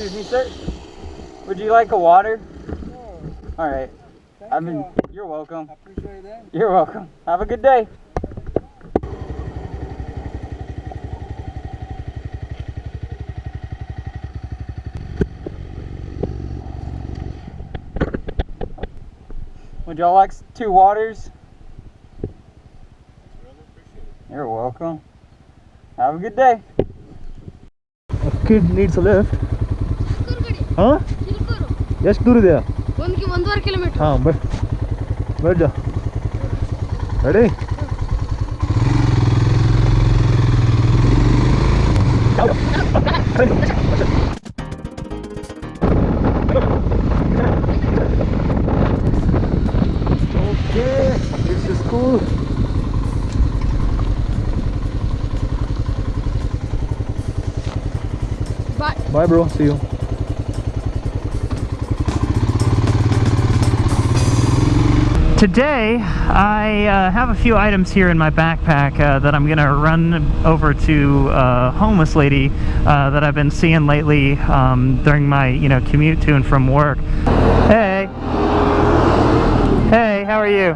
Excuse me, sir. Would you like a water? Sure. All right. You're welcome. I appreciate that. You're welcome. Have a good day. Would y'all like 2 waters? You're welcome. Have a good day. A kid needs a lift. Huh? ಎಷ್ಟು ದೂರ ಇದೆ? 1.5 kilometre. ಹಾ, बैठ जा. Ready? Okay, this is cool. Bye. Bye bro, see you. Today, I have a few items here in my backpack that I'm going to run over to a homeless lady that I've been seeing lately during my, commute to and from work. Hey! Hey, how are you?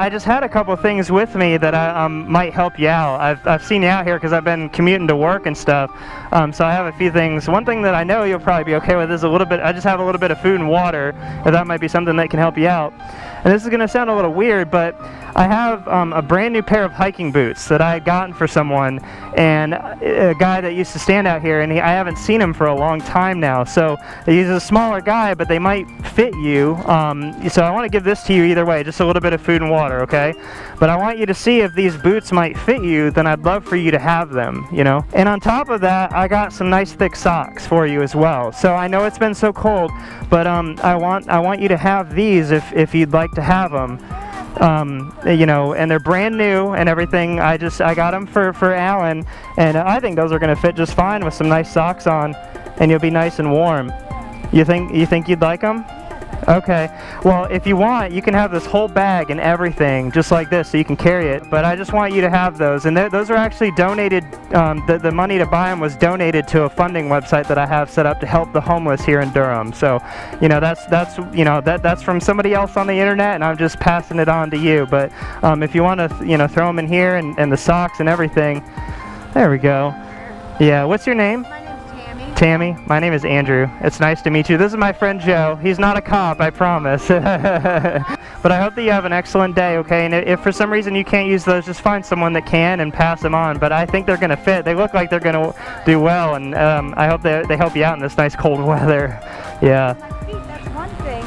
I just had a couple things with me that might help you out. I've seen you out here because I've been commuting to work and stuff, so I have a few things. One thing that I know you'll probably be okay with is I just have a little bit of food and water, if that might be something that can help you out. And this is going to sound a little weird, but I have a brand new pair of hiking boots that I had gotten for someone, and a guy that used to stand out here, and I haven't seen him for a long time now. So he's a smaller guy, but they might fit you. So I want to give this to you either way, just a little bit of food and water, okay? But I want you to see if these boots might fit you, then I'd love for you to have them, And on top of that, I got some nice thick socks for you as well. So I know it's been so cold, but I want you to have these if you'd like to have them. And they're brand new and everything. I got them for Alan, and I think those are going to fit just fine with some nice socks on, and you'll be nice and warm. You think you'd like them? Okay. Well, if you want, you can have this whole bag and everything just like this, so you can carry it. But I just want you to have those, and those are actually donated. The money to buy them was donated to a funding website that I have set up to help the homeless here in Durham. So, that's from somebody else on the internet, and I'm just passing it on to you. But if you want to, throw them in here and the socks and everything, there we go. Yeah. What's your name? Tammy, my name is Andrew. It's nice to meet you. This is my friend Joe. He's not a cop, I promise. But I hope that you have an excellent day, okay? And if for some reason you can't use those, just find someone that can and pass them on. But I think they're going to fit. They look like they're going to do well, and I hope they help you out in this nice cold weather. Yeah. That's one thing.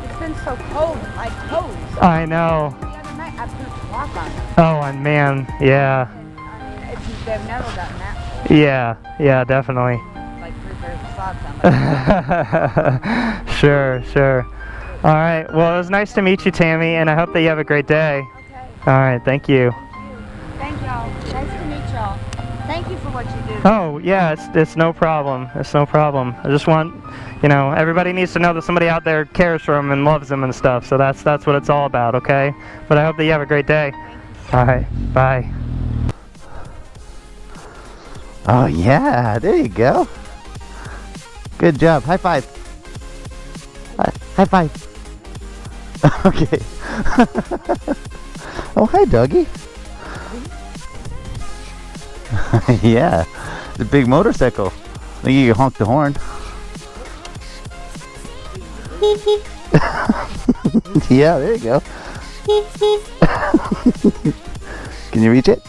It's been so cold, my toes. I know. The other night I put a walk on it. Oh, and man, yeah. And, they've never gotten that cold. Yeah, definitely. Like 3 pairs of socks on. Sure. All right. Well, it was nice to meet you, Tammy, and I hope that you have a great day. Okay. All right. Thank you. Thank y'all. Nice to meet y'all. Thank you for what you do. Oh, yeah. It's no problem. It's no problem. I just want, everybody needs to know that somebody out there cares for them and loves them and stuff. So that's what it's all about. Okay. But I hope that you have a great day. All right. Bye. Oh yeah, there you go. Good job. High five. High five. Okay. Oh, hi, doggy. Yeah, the big motorcycle. I think you can honk the horn. Yeah, there you go. Can you reach it?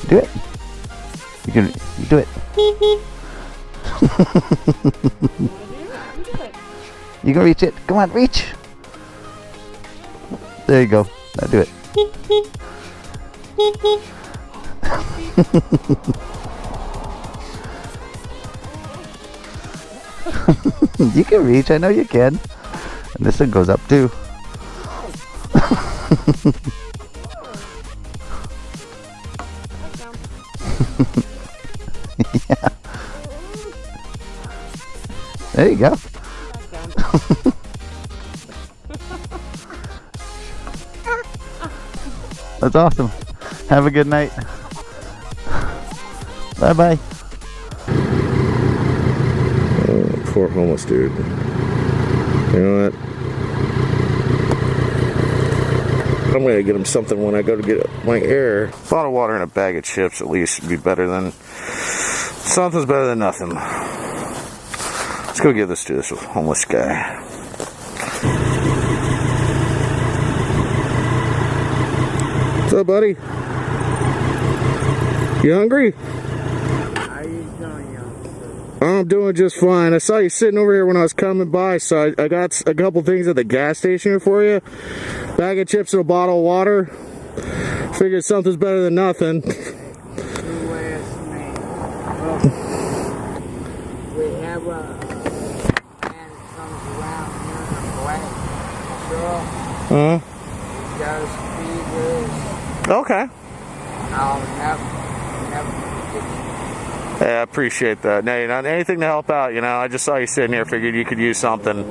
Do it. You do it. You can reach it. Come on, reach. There you go. Now do it. You can reach. I know you can. And this one goes up too. Yeah. There you go. That's awesome. Have a good night. Bye bye. poor homeless dude. You know what? I'm gonna get him something when I go to get my air. A bottle of water and a bag of chips at least would be better than... Something's better than nothing. Let's go give this to this homeless guy. What's up, buddy? You hungry? How you doing, youngster? I'm doing just fine. I saw you sitting over here when I was coming by, so I got a couple things at the gas station for you. Bag of chips and a bottle of water. Figured something's better than nothing. You ask me. Look, we have a man that comes around here in a black truck. Uh-huh. He does feeders. Okay. I'll never Yeah, I appreciate that. No, you know, anything to help out, you know. I just saw you sitting here, figured you could use something.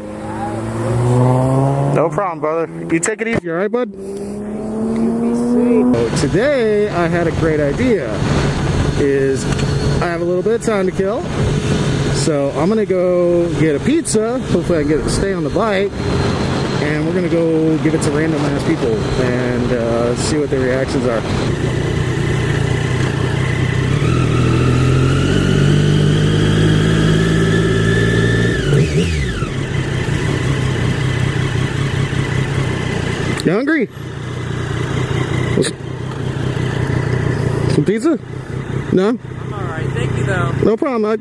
No problem, brother. You take it easy, all right, bud? So today, I had a great idea. I have a little bit of time to kill. So I'm gonna go get a pizza. Hopefully I can get it to stay on the bike. And we're gonna go give it to random ass people and see what their reactions are. You hungry? Some pizza? No? I'm alright, thank you though. No problem.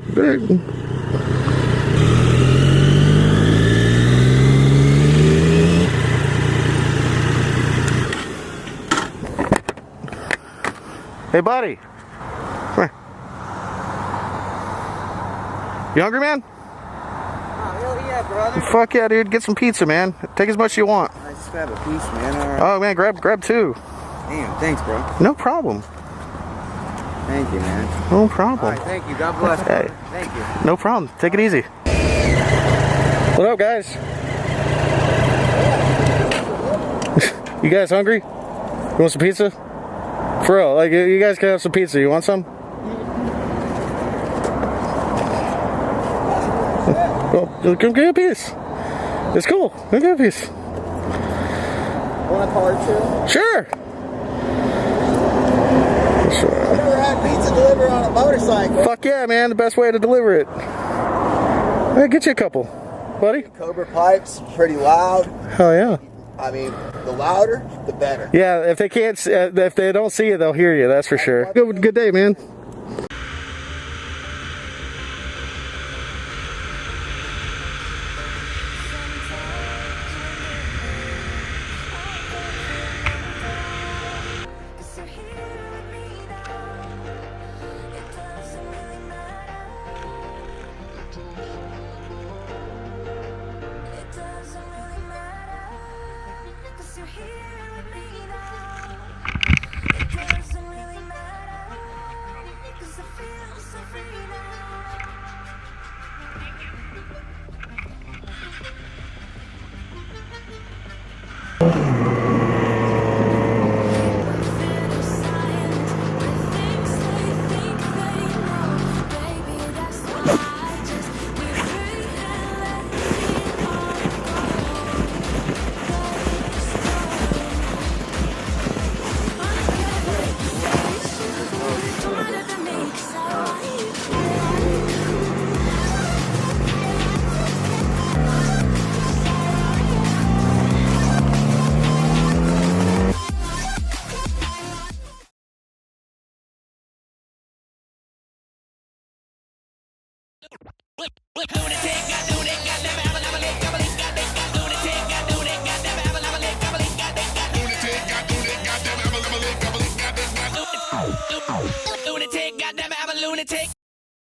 Hey, buddy. Come here. You hungry, man? Oh, hell yeah, brother. Fuck yeah, dude. Get some pizza, man. Take as much as you want. I just grab a piece, man. Alright. Oh, man, grab two. Damn, thanks, bro. No problem. Thank you, man. No problem. Alright, thank you. God bless, brother. Thank you. No problem. Take it easy. What up, guys? You guys hungry? You want some pizza? For real, like, you guys can have some pizza. You want some? Well, come get a piece. It's cool. Come get a piece. Want a card too? Sure. I've never had pizza delivered on a motorcycle. Fuck yeah, man. The best way to deliver it. Hey, get you a couple, buddy. Cobra pipes, pretty loud. Hell yeah. I mean, the louder, the better. Yeah, if they can't, if they don't see you, they'll hear you. That's for sure. Good day, man. Lunatic, goddamn, I'm a lunatic.